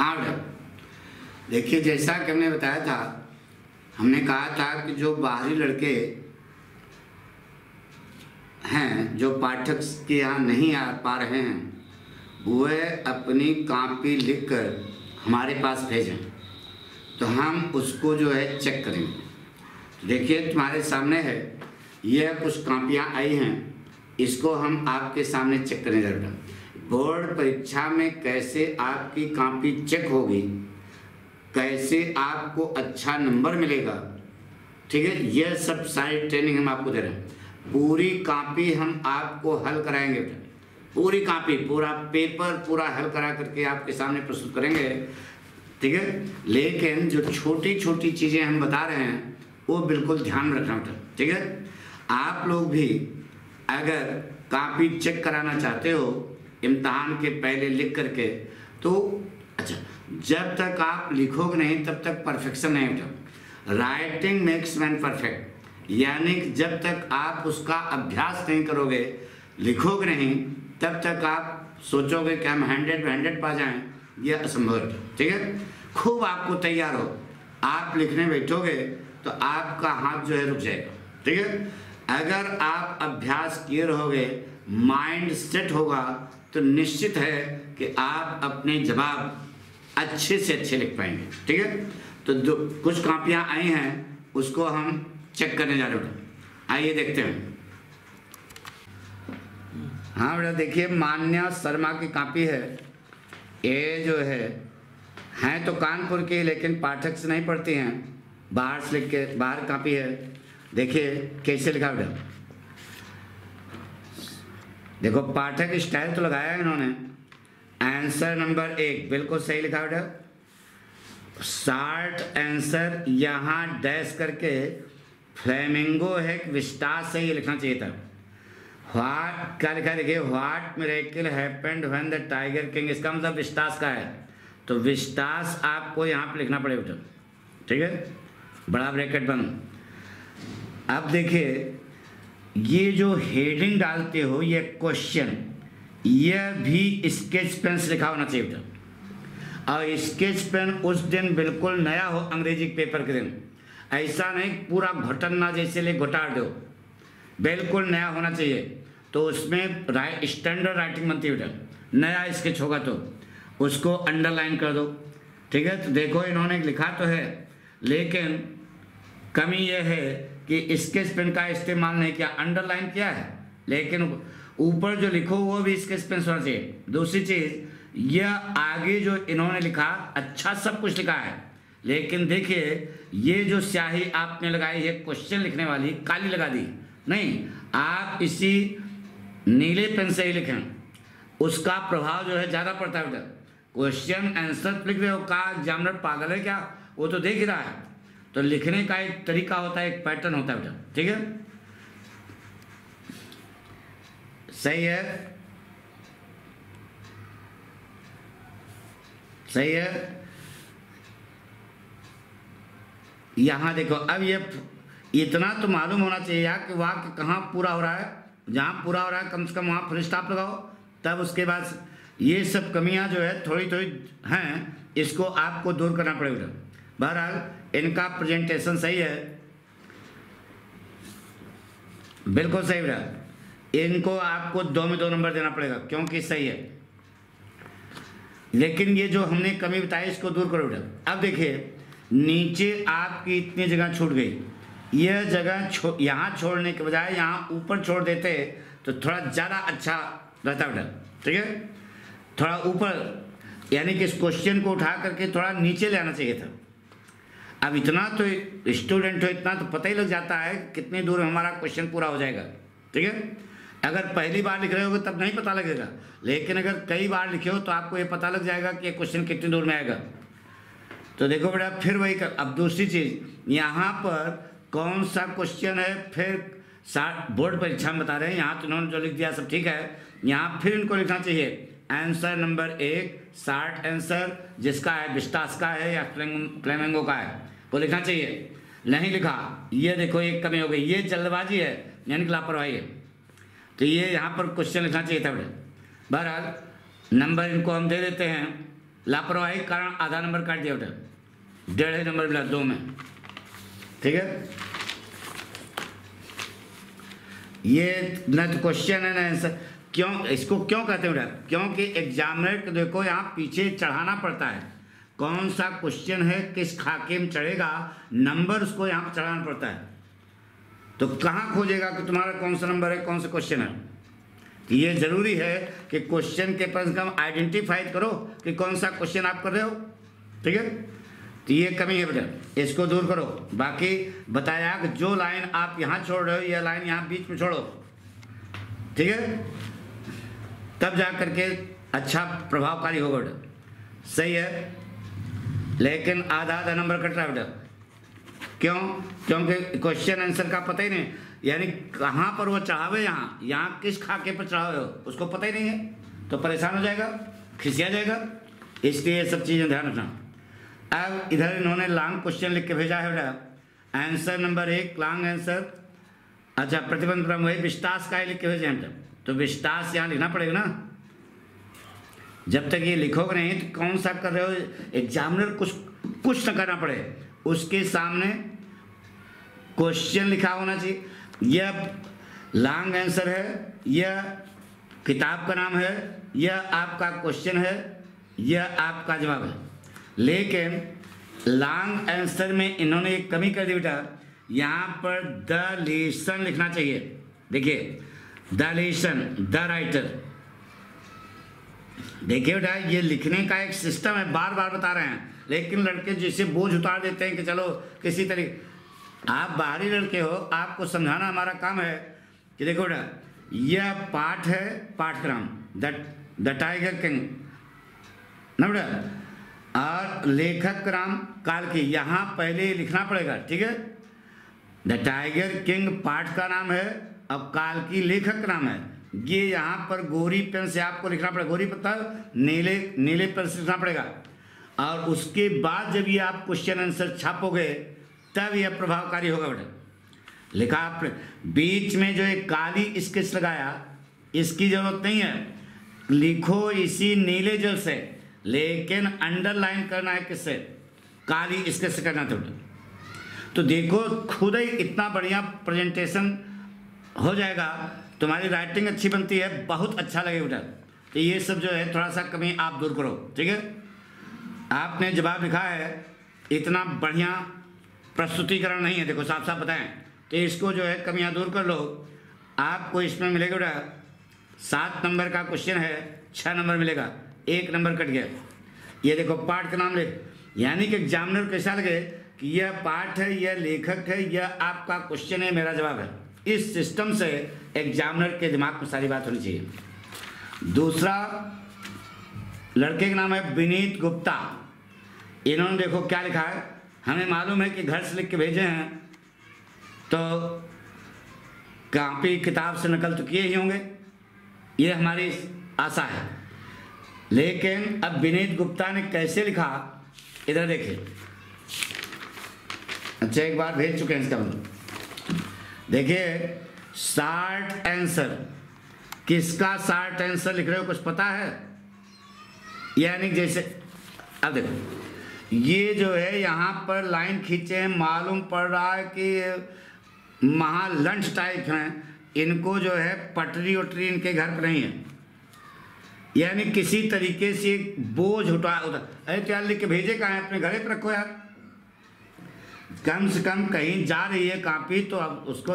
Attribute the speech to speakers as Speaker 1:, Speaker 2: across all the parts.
Speaker 1: हाँ बेटा, देखिए जैसा कि हमने बताया था, हमने कहा था कि जो बाहरी लड़के हैं जो पाठक के यहाँ नहीं आ पा रहे हैं वह अपनी कॉपी लिखकर हमारे पास भेजें तो हम उसको जो है चेक करेंगे। तो देखिए तुम्हारे सामने है, यह कुछ कॉपियाँ आई हैं, इसको हम आपके सामने चेक करेंगे बेटा। बोर्ड परीक्षा में कैसे आपकी कॉपी चेक होगी, कैसे आपको अच्छा नंबर मिलेगा, ठीक है, यह सब सारी ट्रेनिंग हम आपको दे रहे हैं। पूरी कॉपी हम आपको हल कराएंगे बेटा, पूरी कॉपी, पूरा पेपर पूरा हल करा करके आपके सामने प्रस्तुत करेंगे, ठीक है। लेकिन जो छोटी छोटी चीज़ें हम बता रहे हैं वो बिल्कुल ध्यान में रखना बेटा, ठीक है। आप लोग भी अगर कॉपी चेक कराना चाहते हो इम्तहान के पहले लिख करके, तो अच्छा, जब तक आप लिखोगे नहीं तब तक परफेक्शन नहीं बेटा। राइटिंग मेक्स मैन परफेक्ट, यानी कि जब तक आप उसका अभ्यास नहीं करोगे, लिखोगे नहीं, तब तक आप सोचोगे कि हम 100 में 100 पा जाएं, यह असंभव है, ठीक है। खूब आपको तैयार हो, आप लिखने बैठोगे तो आपका हाथ जो है रुक जाएगा, ठीक है। अगर आप अभ्यास किए रहोगे, माइंड सेट होगा, तो निश्चित है कि आप अपने जवाब अच्छे से अच्छे लिख पाएंगे, ठीक है। तो जो कुछ कॉपियाँ आई हैं उसको हम चेक करने जा रहे हैं, आइए देखते हैं। हाँ बेटा, देखिए मान्या शर्मा की कॉपी है, ये जो है हैं तो कानपुर की लेकिन पाठक से नहीं पढ़ती हैं, बाहर से लिख के, बाहर कॉपी है। देखिए कैसे लिखा बेटा, देखो पाठक स्टाइल तो लगाया है इन्होंने। आंसर नंबर 1 बिल्कुल सही लिखा बेटा। शार्ट आंसर यहाँ डैश करके फ्लेमिंगो है, विस्टास से ये लिखना चाहिए था। व्हाट क्या लिखा, देखिए what miracle happened when the tiger king, इसका मतलब विस्टास का है, तो विस्टास आपको यहाँ पे लिखना पड़ेगा बेटा, ठीक है, बड़ा ब्रैकेट बंद। अब देखिए ये जो हेडिंग डालते हो, ये क्वेश्चन, यह भी स्केच पेन से लिखा होना चाहिए बेटा। और स्केच पेन उस दिन बिल्कुल नया हो, अंग्रेजी पेपर के दिन, ऐसा नहीं पूरा घोटन्ना जैसे ले घोटाड़ दो, बिल्कुल नया होना चाहिए। तो उसमें स्टैंडर्ड राइटिंग बनती है बेटा। नया स्केच होगा तो उसको अंडरलाइन कर दो, ठीक है। तो देखो इन्होंने लिखा तो है, लेकिन कमी यह है कि स्केच पेन का इस्तेमाल नहीं किया, अंडरलाइन किया है, लेकिन ऊपर जो लिखो वो भी स्केच पेन होना चाहिए। दूसरी चीज़, यह आगे जो इन्होंने लिखा अच्छा सब कुछ लिखा है, लेकिन देखिए ये जो स्याही आपने लगाई है क्वेश्चन लिखने वाली, काली लगा दी नहीं, आप इसी नीले पेन से ही लिखें, उसका प्रभाव जो है ज़्यादा पड़ता है बेटा। क्वेश्चन आंसर लिख रहे हो, का एग्जामिनर पागल है क्या, वो तो देख ही रहा है। तो लिखने का एक तरीका होता है, एक पैटर्न होता है बेटा, ठीक है, सही है, सही है। यहां देखो, अब ये इतना तो मालूम होना चाहिए यार कि वाक्य कहाँ पूरा हो रहा है, जहां पूरा हो रहा है कम से कम वहां फुल स्टॉप लगाओ, तब उसके बाद ये सब कमियां जो है थोड़ी थोड़ी हैं, इसको आपको दूर करना पड़ेगा। बहरहाल इनका प्रेजेंटेशन सही है, बिल्कुल सही रहा। इनको आपको 2 में 2 नंबर देना पड़ेगा क्योंकि सही है, लेकिन ये जो हमने कमी बताई इसको दूर करो बेटा। अब देखिए नीचे आपकी इतनी जगह छूट गई, यह जगह यहाँ छोड़ने के बजाय यहाँ ऊपर छोड़ देते तो थोड़ा ज़्यादा अच्छा रहता बेटा, ठीक है। थोड़ा ऊपर, यानी कि इस क्वेश्चन को उठा करके थोड़ा नीचे ले आना चाहिए था। अब इतना तो स्टूडेंट हो, इतना तो पता ही लग जाता है कितनी दूर हमारा क्वेश्चन पूरा हो जाएगा, ठीक है। अगर पहली बार लिख रहे होगे तब नहीं पता लगेगा, लेकिन अगर कई बार लिखे हो तो आपको ये पता लग जाएगा कि ये क्वेश्चन कितनी दूर में आएगा। तो देखो बेटा फिर वही कर। अब दूसरी चीज़, यहाँ पर कौन सा क्वेश्चन है, फिर बोर्ड परीक्षा में बता रहे हैं, यहाँ तो इन्होंने जो लिख दिया सब ठीक है, यहाँ फिर इनको लिखना चाहिए आंसर नंबर 1 शार्ट आंसर, जिसका है विस्टास का है या फ्लेमिंगो का है, वो लिखना चाहिए, नहीं लिखा। ये देखो एक कमी हो गई, ये जल्दबाजी है यानी कि लापरवाही है, तो ये यहाँ पर क्वेश्चन लिखना चाहिए था बेटा। बहरहाल नंबर इनको हम दे देते हैं, लापरवाही के कारण आधा नंबर काट दिया बेटा, 1.5 नंबर मिला 2 में। ठीक है, ये न तो क्वेश्चन है ना आंसर। क्यों इसको क्यों कहते हैं बेटा? क्योंकि एग्जामिनर को देखो यहाँ पीछे चढ़ाना पड़ता है, कौन सा क्वेश्चन है, किस खाके में चढ़ेगा, नंबर उसको यहाँ पर चढ़ाना पड़ता है। तो कहाँ खोजेगा कि तुम्हारा कौन सा नंबर है, कौन सा क्वेश्चन है? ये जरूरी है कि क्वेश्चन के कम से कम आइडेंटिफाई करो कि कौन सा क्वेश्चन आप कर रहे हो। ठीक है, तो ये कमी है बेटा, इसको दूर करो। बाकी बताया कि जो लाइन आप यहाँ छोड़ रहे हो, यह लाइन यहाँ बीच में छोड़ो। ठीक है, तब जा करके अच्छा प्रभावकारी होगा बेटा। सही है, लेकिन आधा आधा नंबर कट रहा है बेटा। क्यों? क्योंकि क्वेश्चन आंसर का पता ही नहीं, यानी कहाँ पर वो चढ़ावे, यहाँ किस खाके पर चढ़ावे हो उसको पता ही नहीं है, तो परेशान हो जाएगा, खिसिया जाएगा। इसलिए ये सब चीज़ें ध्यान रखना। अब इधर इन्होंने लॉन्ग क्वेश्चन लिख के भेजा है बेटा। Answer number 1 long answer. अच्छा, प्रतिबंध क्रम वही विस्तास का ही लिख के भेजे हैं बेटा, तो विस्तास यहाँ लिखना पड़ेगा ना। जब तक ये लिखोगे नहीं तो कौन सा कर रहे हो, एग्जामिनर कुछ न करना पड़े, उसके सामने क्वेश्चन लिखा होना चाहिए। यह लॉन्ग आंसर है, यह किताब का नाम है, यह आपका क्वेश्चन है, यह आपका जवाब है। लेकिन लॉन्ग आंसर में इन्होंने एक कमी कर दी बेटा, यहाँ पर द लिसन लिखना चाहिए। देखिए, द लिसन, द राइटर। देखिए बेटा, ये लिखने का एक सिस्टम है, बार बार बता रहे हैं, लेकिन लड़के जैसे बोझ उतार देते हैं कि चलो किसी तरीके। आप बाहरी लड़के हो, आपको समझाना हमारा काम है कि देखो बेटा, यह पाठ है, पाठ्यक्रम द टाइगर किंग ना बेटा, और लेखक का नाम काल्की, यहाँ पहले लिखना पड़ेगा। ठीक है, द टाइगर किंग पाठ का नाम है और काल्की लेखक का नाम है। ये यहाँ पर गोरी पेन से आपको लिखना पड़ेगा, गोरी पता नीले पेन से लिखना पड़ेगा। और उसके बाद जब ये आप क्वेश्चन आंसर छापोगे तब यह प्रभावकारी होगा बेटा। लिखा आपने, बीच में जो एक काली स्केच लगाया, इसकी जरूरत नहीं है, लिखो इसी नीले जल से, लेकिन अंडरलाइन करना है किससे, काली स्केच से करना था बेटा। तो देखो खुद ही इतना बढ़िया प्रेजेंटेशन हो जाएगा, तुम्हारी राइटिंग अच्छी बनती है, बहुत अच्छा लगेगा बेटा। तो ये सब जो है थोड़ा सा कमी आप दूर करो। ठीक है, आपने जवाब लिखा है, इतना बढ़िया प्रस्तुतिकरण नहीं है, देखो साफ साफ बताएं, तो इसको जो है कमियां दूर कर लो। आपको इसमें मिलेगा बेटा 7 नंबर का क्वेश्चन है, 6 नंबर मिलेगा, 1 नंबर कट गया। ये देखो पाठ का नाम लिख, यानी कि एग्जामिनर कैसा लगे कि यह पाठ है, यह लेखक है, यह आपका क्वेश्चन है, मेरा जवाब है। इस सिस्टम से एग्जामिनर के दिमाग में सारी बात होनी चाहिए। दूसरा लड़के का नाम है विनीत गुप्ता। इन्होंने देखो क्या लिखा है, हमें मालूम है कि घर से लिख के भेजे हैं, तो कॉपी किताब से नकल तो किए ही होंगे, ये हमारी आशा है। लेकिन अब विनीत गुप्ता ने कैसे लिखा, इधर देखिए। अच्छा, एक बार भेज चुके हैं इसका मतलब, देखिए शार्ट आंसर, किसका शार्ट आंसर लिख रहे हो, कुछ पता है? यानी जैसे अब देखो, ये जो है यहाँ पर लाइन खींचे हैं, मालूम पड़ रहा है कि महालंठ टाइप हैं, इनको जो है पटरी वटरी इनके घर पर नहीं है, यानी किसी तरीके से बोझ उठा। अरे तो यार लिख के भेजे कहाँ है, अपने घरे पर रखो यार, कम से कम कहीं जा रही है कॉपी तो अब उसको,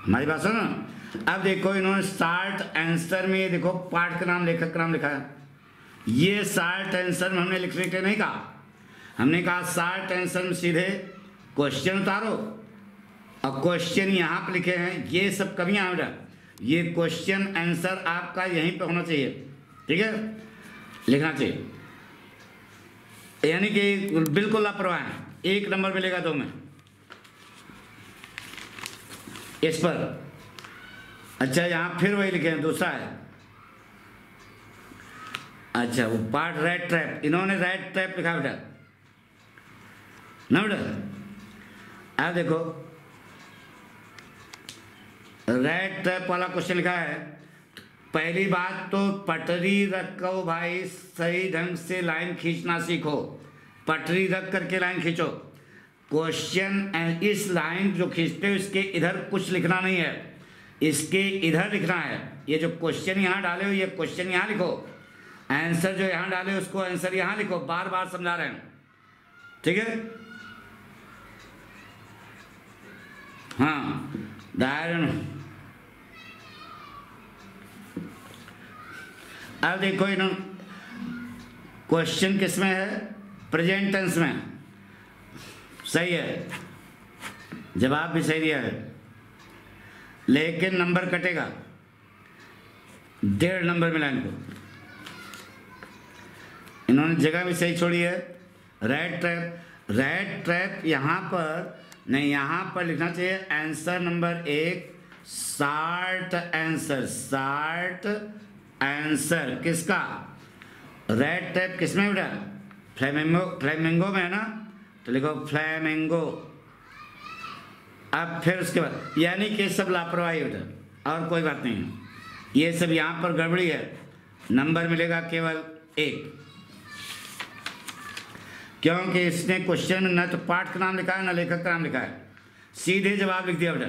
Speaker 1: हमारी बात सुनो। अब देखो इन्होंने शार्ट आंसर में देखो पाठ का नाम, लेखक का नाम लिखा है। ये शार्ट आंसर में हमने लिखने के नहीं कहा, हमने कहा शार्ट आंसर में सीधे क्वेश्चन उतारो, और क्वेश्चन यहाँ पे लिखे हैं, ये सब कमियां हैं बेटा। ये क्वेश्चन आंसर आपका यहीं पे होना चाहिए, ठीक है, लिखना चाहिए, यानी कि बिल्कुल लापरवाह है। 1 नंबर मिलेगा 2 में इस पर। अच्छा, यहाँ फिर वही लिखे हैं, दूसरा है। अच्छा, वो पार्ट रेड ट्रैप, इन्होंने रेड ट्रैप लिखा बेटा ना बेटा। अब देखो रेड ट्रैप वाला क्वेश्चन लिखा है, पहली बात तो पटरी रखो भाई, सही ढंग से लाइन खींचना सीखो। पटरी रख करके लाइन खींचो। क्वेश्चन इस लाइन जो खींचते हो इसके इधर कुछ लिखना नहीं है, इसके इधर लिखना है। ये जो क्वेश्चन यहाँ डाले हो ये क्वेश्चन यहाँ लिखो, आंसर जो यहाँ डाले उसको आंसर यहाँ लिखो। बार बार समझा रहे हैं, ठीक है। हाँ अब देखो इन्होंने क्वेश्चन किस में है, प्रेजेंट टेंस में, सही है, जवाब भी सही दिया है, लेकिन नंबर कटेगा 1.5 नंबर मिला इनको। इन्होंने जगह भी सही छोड़ी है। रेड ट्रैप यहाँ पर नहीं, यहाँ पर लिखना चाहिए आंसर नंबर 1 शार्ट आंसर किसका, रेड ट्रैप किसमें बेटा, फ्लेमिंगो में है ना, तो लिखो फ्लेमिंगो। अब फिर उसके बाद यानी कि सब लापरवाही बेटा, और कोई बात नहीं है, ये सब यहाँ पर गड़बड़ी है। नंबर मिलेगा केवल 1, क्योंकि इसने क्वेश्चन में न तो पाठ का नाम लिखा है न लेखक का नाम लिखा है, सीधे जवाब लिख दिया बेटा।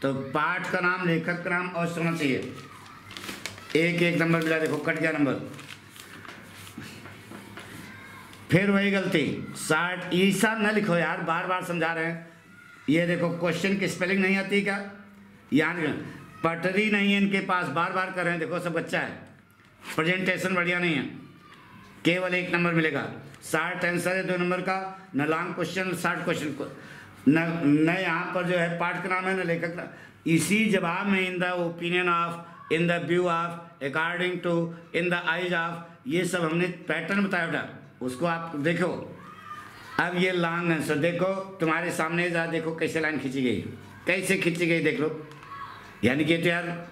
Speaker 1: तो पाठ का नाम, लेखक का नाम और होना चाहिए। 1 नंबर मिला, देखो कट गया नंबर। फिर वही गलती, 60 ईसा न लिखो यार, बार बार समझा रहे हैं। ये देखो क्वेश्चन की स्पेलिंग नहीं आती क्या, यहाँ पटरी नहीं है इनके पास, बार बार कर रहे हैं। देखो सब अच्छा है, प्रेजेंटेशन बढ़िया नहीं है, केवल 1 नंबर मिलेगा। 60 आंसर है 2 नंबर का, न लॉन्ग क्वेश्चन 60 क्वेश्चन को, न यहाँ पर जो है पाठ का नाम है न लेखक का। इसी जवाब में in the opinion of, in the view of, according to, in the eyes of, ये सब हमने पैटर्न बताया बेटा, उसको आप देखो। अब ये लॉन्ग आंसर देखो तुम्हारे सामने, जा देखो कैसे लाइन खींची गई, कैसे खींची गई देख लो। यानी कि तो यार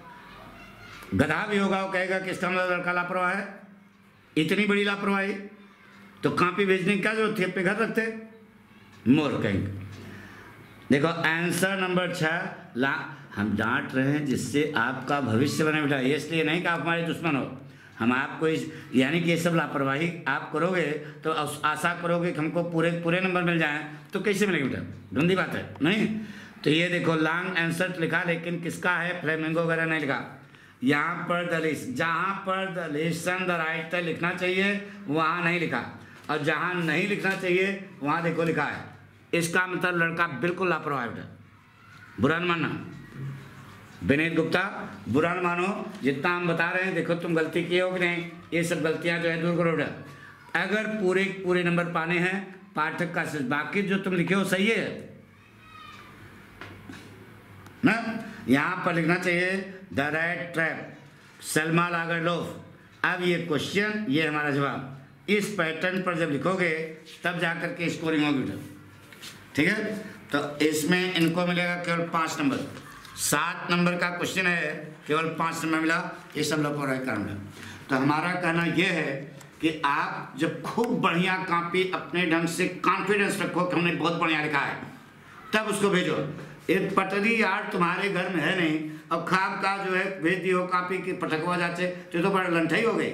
Speaker 1: गधा भी होगा, वो कहेगा कि इसका मतलब लड़का लापरवाह है, इतनी बड़ी लापरवाही, तो कॉपी भेजने की क्या जरूरत थी, अपने घर रखते, मोर कहेंगे। देखो आंसर नंबर 6 हम डांट रहे हैं जिससे आपका भविष्य बने बेटा, इसलिए नहीं कि आप हमारे दुश्मन हो। हम आपको यानी कि ये सब लापरवाही आप करोगे तो आशा करोगे कि हमको पूरे नंबर मिल जाएं, तो कैसे मिलेंगे बेटा, गंदी बात है नहीं। तो ये देखो लॉन्ग आंसर लिखा, लेकिन किसका है, फ्लेमिंगो वगैरह नहीं लिखा। यहाँ पर द लिस्ट, जहाँ पर द लिसन द राइटर लिखना चाहिए वहाँ नहीं लिखा, और जहाँ नहीं लिखना चाहिए वहाँ देखो लिखा है। इसका मतलब लड़का बिल्कुल लापरवाह बेटा, बुरा न मानना। विनीत गुप्ता बुरा न मानो, जितना हम बता रहे हैं देखो तुम गलती किए हो कि नहीं, ये सब गलतियां जो है दूर करो बेटा। अगर पूरे नंबर पाने हैं पाठक का, बाकी जो तुम लिखे हो सही है ना। यहाँ पर लिखना चाहिए द रेड ट्रैप, सलमा लागरलोफ। अब ये क्वेश्चन, ये हमारा जवाब, इस पैटर्न पर जब लिखोगे तब जाकर के स्कोरिंग होगी बेटा, ठीक है। तो इसमें इनको मिलेगा केवल 5 नंबर। 7 नंबर का क्वेश्चन है, केवल 5 नंबर मिला, ये सब लोग पर कारण है। तो हमारा कहना यह है कि आप जब खूब बढ़िया कॉपी अपने ढंग से कॉन्फिडेंस रखो कि हमने बहुत बढ़िया लिखा है, तब उसको भेजो। एक पटरी यार तुम्हारे घर में है नहीं, अब खाब का जो है भेज दियो कॉपी की पटकवा जाते तो बड़ा लंठाई हो गई।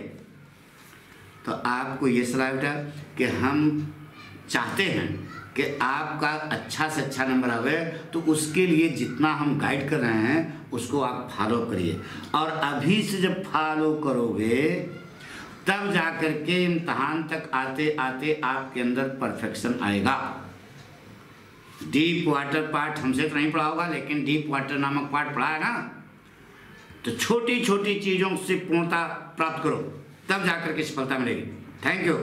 Speaker 1: तो आपको ये सलाह बेटा कि हम चाहते हैं कि आपका अच्छा से अच्छा नंबर आवे, तो उसके लिए जितना हम गाइड कर रहे हैं उसको आप फॉलो करिए, और अभी से जब फॉलो करोगे तब जाकर के इम्तहान तक आते आते आपके अंदर परफेक्शन आएगा। डीप वाटर पार्ट हमसे तो नहीं पढ़ा होगा, लेकिन डीप वाटर नामक पार्ट पढ़ा है ना। तो छोटी छोटी चीज़ों से पूर्णता प्राप्त करो, तब जाकर के सफलता मिलेगी। Thank you.